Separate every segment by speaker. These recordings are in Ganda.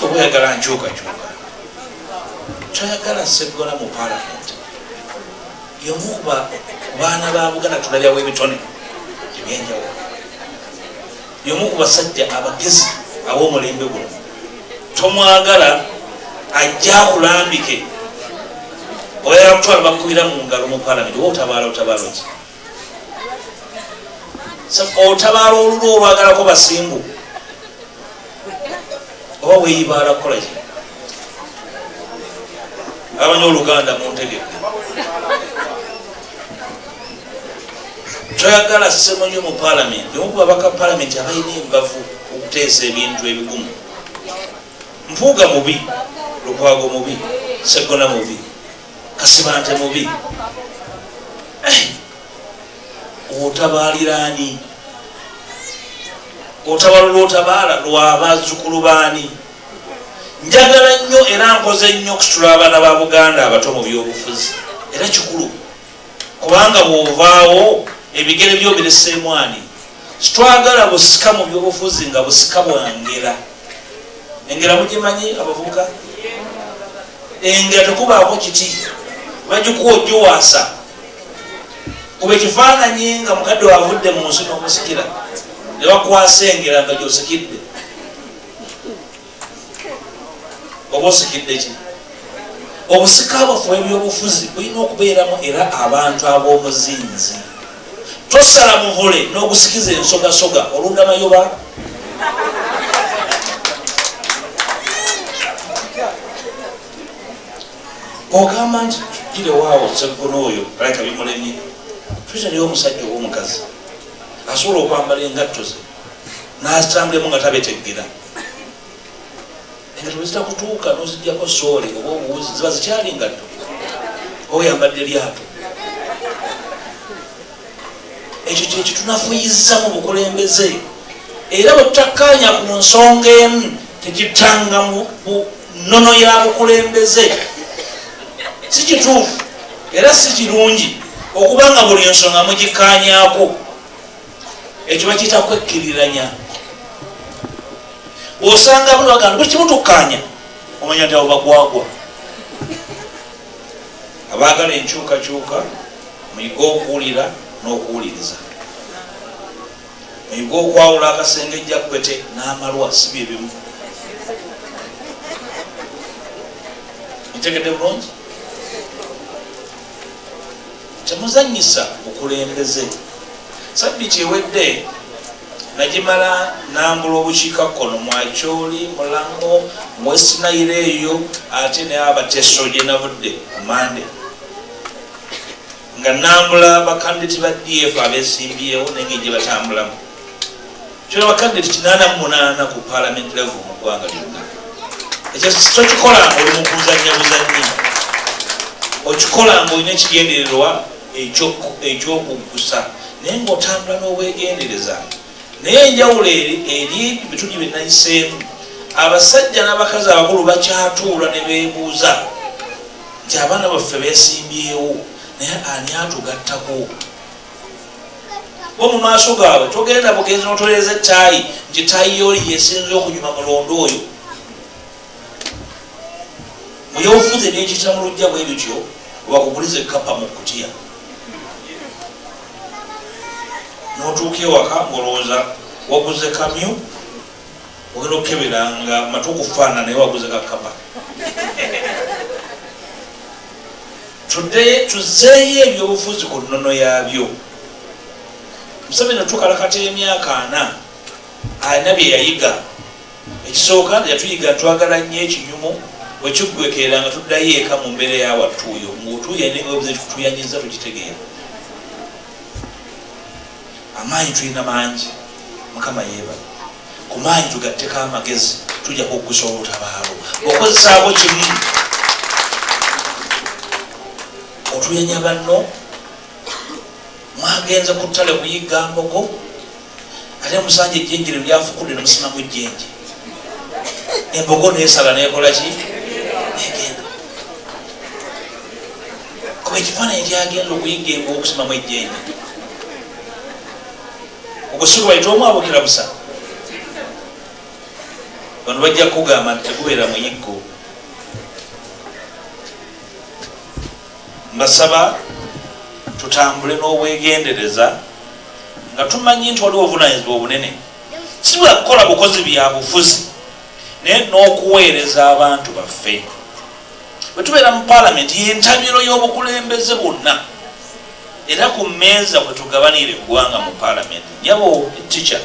Speaker 1: toyagala nkyukakyuka toyagala seggona mu palamenti yomukuba baana ba Buganda tulabyawo ebitone ebyenjawulo yomu ku basajja abagezi ab'omulembe guno tomwagala ajja kulambike oyagala kutwala bakubira mu ngalo mu palamenti oba otabaala ki otabaala olulwo olwagalako basimbu oba weeyibaala kukola ki abanya Oluganda muntegeke toyagala semonyo mu palamenti omukuba baka palamenti abalina embavu okuteesa ebintu ebigumu Mpuuga mubi Lukwago mubi Seggona mubi Kasibante mubi otabaaliraani otabaala lw'abazzukulu baani njagala nnyo era nkoze nnyo okusitula abaana ba Buganda abato mu byobufuzi era kikulu kubanga bw'ovaawo ebigere byo bireseemu ani sitwagala busika mu byobufuzi nga busika bwangera engera mugimanyi abavubuka engera tekubaako kiti bagikuwa ogiwaasa kuba ekifaananyi nga mukadde wavudde mu nsi n'omusikira ne bakwasa engera nga gyosikidde oba osikidde ki obusika bwaffe ebyobufuzi bulina okubeeramu era abantu ab'omuzinzi tosala muvule n'ogusikiza ensogasoga olunda mayoba ogamba nti tugire waawo Seggona oyo alaka bimulemye tutaliwo omusajja oba omukazi asobola okwambala engatto ze n'azitambulemu nga tabeteggera engatto zitakutuuka n'ozijjako soole oba obuwuzi ziba zikyali ngatto oba yambadde lyato ekyo kyekyo tunafuyizza mu bukulembeze era bwe tutakkaanya ku nsonga emu tegitanga mu nnono ya bukulembeze si kituufu era si kirungi okubanga buli ensonga mugikkaanyaako ekyo bakiyita kwekkiriranya osanga buno bagamba buli kimu tukkaanya omanya nti abo bagwagwa abaagala enkyukakyuka muyiga okuwulira n'okuwuliriza muyiga okwawula akasengejja kwete n'amalwa si bye bimu ntegedde bulungi temuzanyisa bukulembeze sabbiiti ewedde nagimala nambula obukiikakkono Mwakyoli Mulango West Nile eyo ate naye abateso gye navudde ku Mande nga nambula bakandidati ba DF abesimbyewo nenge gye batambulamu kyona bakandidati 88 ku parliament level mu ggwanga lyonna ekyo tokikola nga oli mu kuzannya buzannyi okikola nga olina ekigendererwa ekyokuggusa naye ngaotambula n'obwegendereza naye enjawulo eri bituli bye nayiseemu abasajja n'abakazi abakulu bakyatuula ne beebuuza nti abaana baffe beesimbyewo naye ani atugattako bo mu maaso gaabwe togenda bugenzi n'otoleeza ettaayi nti taayi yooli yesinze okunyuma mulondo oyo muyawufuze n'ekita mu lujja bwe bityo wakuguliza ekkapa mu kutiya n'otuuka ewaka ng'olowooza waguze kamyu ogenda okukeberanga matu okufaanana naye waguze kakapa tuzeeyo ebyobufuzi ku nnono yaabyo Museveni tukalakata emyaka 4 alina bye yayiga ekisooka yatuyiga twagala nnyo ekinyumu bwekiggwekerera nga tuddayo eka mu mbeera yawattuuyo ng'otuuya neobuze tutuyanyiza tukitegeera amaanyi tulina mangi Mukama yeebale ku maanyi tugatteko amagezi tujja kuggusa olutabaalo okozesaako kimu otuyanya banno mwagenze ku ttale kuyiga mbogo ate musanja ejjenjere lyafukudde nemusimamu ejjenje embogo neesala neekola ki negenda kuba ekifaananyi kyagenza okuyiga embogo okusimamu ejjenje ogusiku baita omwabukira busa bano bajja kugamba nti tekubeera muyiggo. Mbasaba tutambule n'obwegendereza nga tumanyi nti waliwo obuvunaanyizibwa obunene, si bwa kukola bukozi bya bufuzi naye n'okuweereza abantu baffe. Bwe tubeera mu paalamenti yentabiro y'obukulembeze bwonna, era ku mmeeza kwe tugabanira eggwanga mu paalamenti. Nyabo tica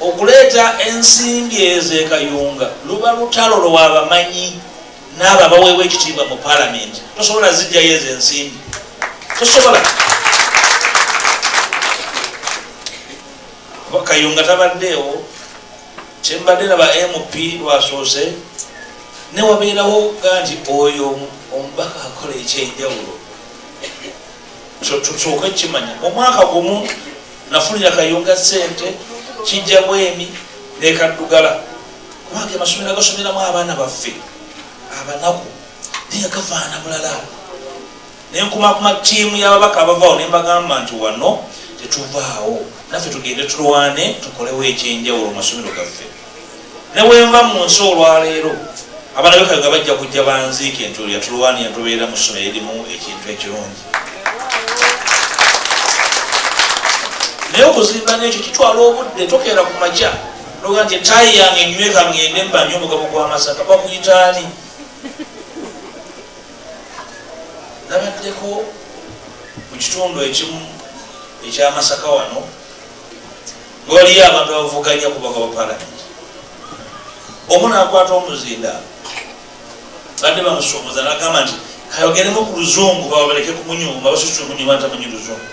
Speaker 1: okuleeta ensimbi ez'ekayunga luba lutalo lw'abamanyi n'abo abaweebwa ekitiibwa mu paalamenti. Tosobola zijjayo ezo ensimbi, tosobola. Kayunga tabaddeewo, kyembadde naba MP lwasoose ne wabeerawo ga nti oyo omubaka akola ekyenjawulo. Tusooke kimanya mu mwaka gumu nafunira Kayunga ssente kijja bwemi nekaddugala, kubanga amasomero agasomeramu abaana baffe abanaku naye gafaana bulala. Nenkumakuma ttiimu y'ababaka abavaawo ne mbagamba nti wano tetuvaawo, naffe tugende tulwane tukolewo ekyenjawulo mu masomero gaffe. Ne bwenva mu nsi olwaleero abaana b'Ekayunga bajja kujja banziike nti olya tulwanira tubeera mu ssomero erimu ekintu ekirungi. Naye okuzimba n'ekyo kitwala obudde, tokeera ku makya noga nti etaayi yange nyweka ngende mbanye omugabo gw'Amasaka bakuyitaani. Nabaddeko mu kitundu ekimu ekyamasaka wano waliyo abantu abavuganya ku baka ba paalamenti. Omu n'akwata omuzinda badde bamusomoza n'agamba nti kayogeremu ku Luzungu babaleke kumunyumba, basosole kumunyumba ntamanyi Luzungu.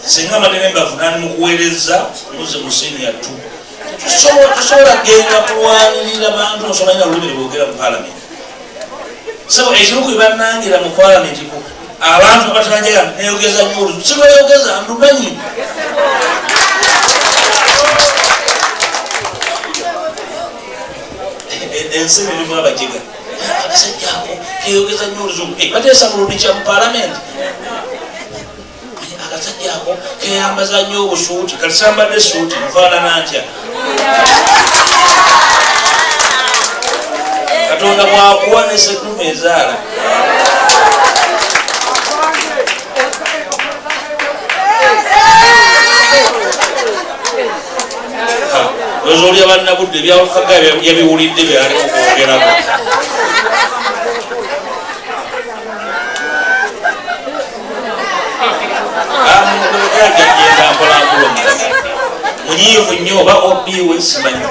Speaker 1: Singa amadene mbavunaani mu kuweereza muze mu senior 2 tusobola genda kulwanirira bantu osomanyi na lulimi lwogera mu paalamenti. So ekimu ku bannangira mu paalamenti ku abantu abatanjagala neyogeza nnyo sibayogeza ndumanyi. Ensi erimu abajega abasajja abo keyogeza nnyo Oluzungu bateesa muludikya mu paalamenti. Akasajja ako keyambaza nnyo obusuuti, kati sambadde suuti nfaanana ntya. Katonda bwakuwa ne sseddume ezaala. Olya bannabudde byawukaga yabiwulidde byali mukwogerako. Agenda mpolampola munyiivu nnyo oba obiwe simanyi.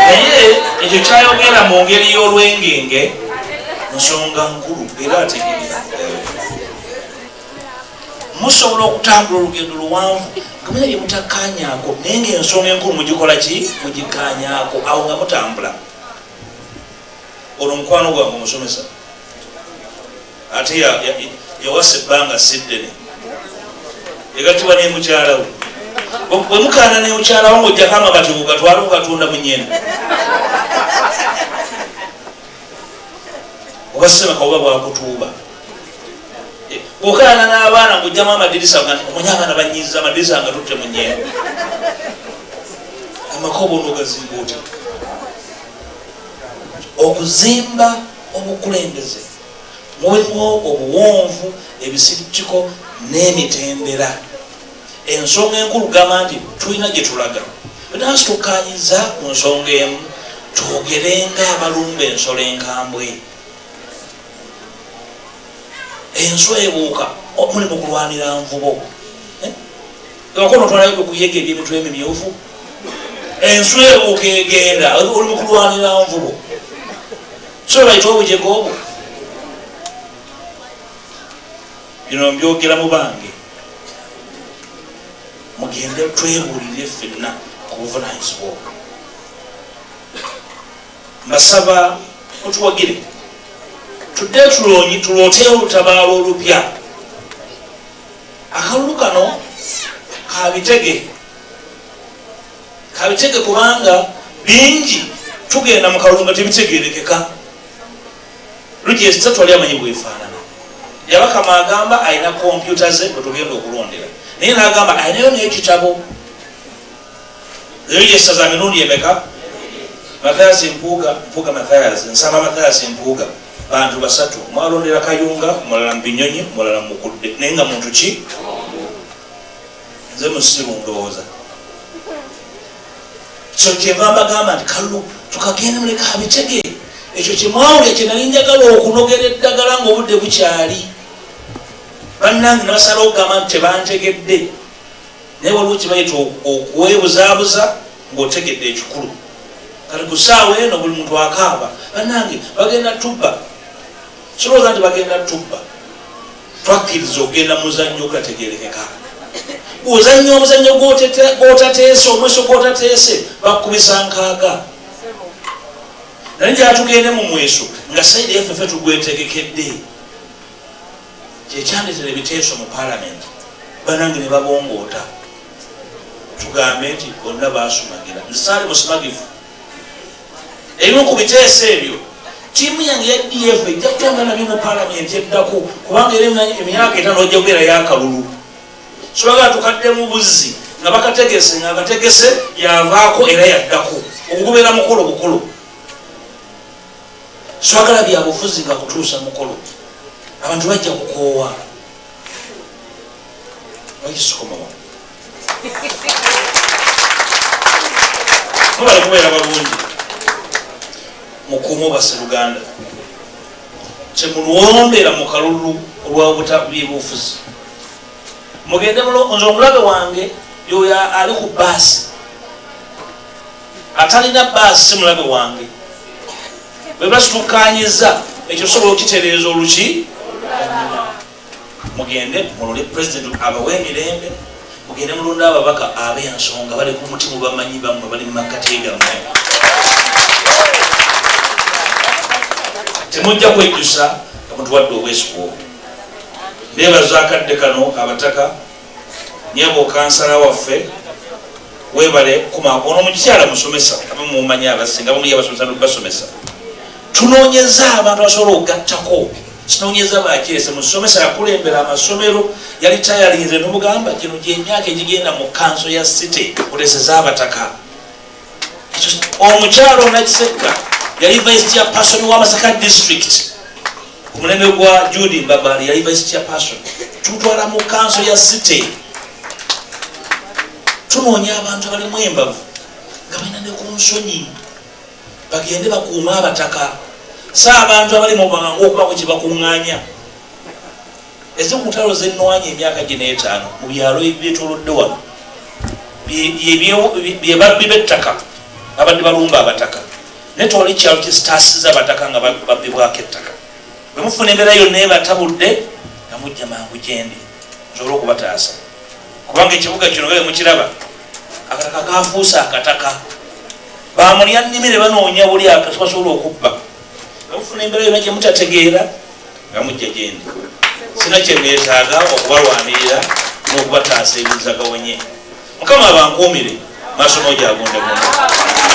Speaker 1: Naye ekyo kyayogera mu ngeri y'olwengenge nsonga nkulu era ategeera. Musobola okutambula olugendo luwanvu nga manya bye mutakkaanyaako naye ng'ensonga enkulu mugikola ki? Mugikkaanyaako, awo nga mutambula. Olwo mukwano gwange omusomesa ate yawasa ebbanga siddene egatibwa ne mukyala we. Bwe mukaana ne mukyala we ng'ojjako amabati mugatwala mugatunda mu nnyendo oba ssemaka oba bwakutuuba. Bw'okaana n'abaana ng'ojjamu amadirisa omanyi abaana banyiiza amadirisa nga tutte mu nnyendo. Amakobo n'ogazimba otya? Okuzimba obukulembeze mulimu obuwonvu, ebisittiko n'emitendera. Ensonga enkulu gamba nti tulina gye tulaga. Bwenansi tukkaanyiza ku nsonga emu twogerenga abalumba ensolo enkambwe. Enswa ebuuka muli mu kulwanira nvubo. Wakono twalayo okuyega eby'emitwe emimyufu. Enswa ebuuka egenda oli mu kulwanira nvubo. So bayita obujega obwo. Bino mbyogera mu bange. Mugende twebuulire ffenna ku buvunaanyizibwa obwo. Mbasaba mutuwagire tudde tulonyi tulooteyo olutabaalo olupya. Akalulu kano kabitege kubanga bingi tugenda mu kalulu nga tebitegeerekeka. Lugyesita twali amanyi bwefaanana yabakama agamba alina kompyuta ze bwetugenda okulondera naye nagamba alinayo n'ekitabo rejista za mirundi emeka Mathias Mpuuga Mathias nsaba Mathias Mpuuga bantu basatu mwalondera Kayunga mulala Mbinyonyi mulala Mukudde naye nga muntu ki nze musiru ndowooza so kyevamba gamba nti kalulu tukagenda muleka abitege ekyo kyemwawulya kyenali njagala okunogera eddagala ng'obudde bukyali bannange nabasala okugamba nti tebantegedde naye waliwo kibayita okuwebuzaabuza ng'otegedde ekikulu kati ku ssaawa eno buli muntu akaaba bannange bagenda tubba kirowooza nti bagenda tubba twakkiriza okugenda muzannyo ogutategerekeka ozannyo omuzannyo gwotateese omweso gwotateese bakkubisa nkaaga naye gyatugende mu mweso nga saidi yaffe tugwetegekedde kyekyandetera ebiteeso mu palamenti banange ne babongoota tugambe nti bonna basumagira nsaali musumagivu ebimu ku biteeso ebyo tiimu yange ya DF ejja kutanga nabyo mu palamenti eddako kubanga era emyaka etano ojja kubeera yakalulu sobagala tukadde mu buzzi nga bakategese nga akategese yavaako era yaddako okugubeera mukolo bukolo swagala byabufuzi nga kutuusa mukolo abantu bajja kukoowa bakisukomawa mubali kubeera balungi mukuume Basseruganda kyemulwombera mu kalulu olwabutabufuzi mugende nze omulabe wange yoyo ali ku baasi atalina baasi si mulabe wange bwe basitukanyiza ekyo sobola okitereeza oluki mugende mulole president abawe emirembe mugende mulonde ababaka ab'ensonga bali ku mutima bamanyi bammwe bali mu makkati gammwe temujja kwejjusa nga mutuwadde obwesiko nebaza akadde kano abataka nyebo kansala waffe webale kumakono mukikyala musomesa abamumanya abasinga bamuye abasomesa basomesa tunoonyeza abantu basobola okugattako kinoonyeza bakirese musomesa yakulembera amasomero yali tayalinze nomugamba kino gyemyaka egigenda mu kanso ya city kuteseza abataka omukyalo nakiseka yali vice chairperson wa Masaka district ku mulembe gwa Judy Mbabali yali vice chairperson tumutwala mu kanso ya city tunoonya abantu abalimu embavu nga balina ne ku nsonyi bagende bakuuma abataka abantu abali mu bango okuba kwe bakuŋŋaanya ez'omutalo z'ennwanya emyaka gino etaano mu byalo ebyetoolodde wano byebabbi b'ettaka abadde balumba abataka naye tewali kyalo kisitaasiza abataka nga babbibwako ettaka bwe mufuna embeera yonna ebatabudde nga mujja mangu gyendi nsobole okubataasa kubanga ekibuga kino gabe mukiraba akataka kafuusa akataka bamulya nnimire banoonya buli akati basobola okubba bamufuna embeera yonna gye mutategeera nga mujja gyendi sina kyeneetaaga okubalwanirira n'okubataasa ebiza gawonye mukama abankuumire maaso n'ogyagondegonde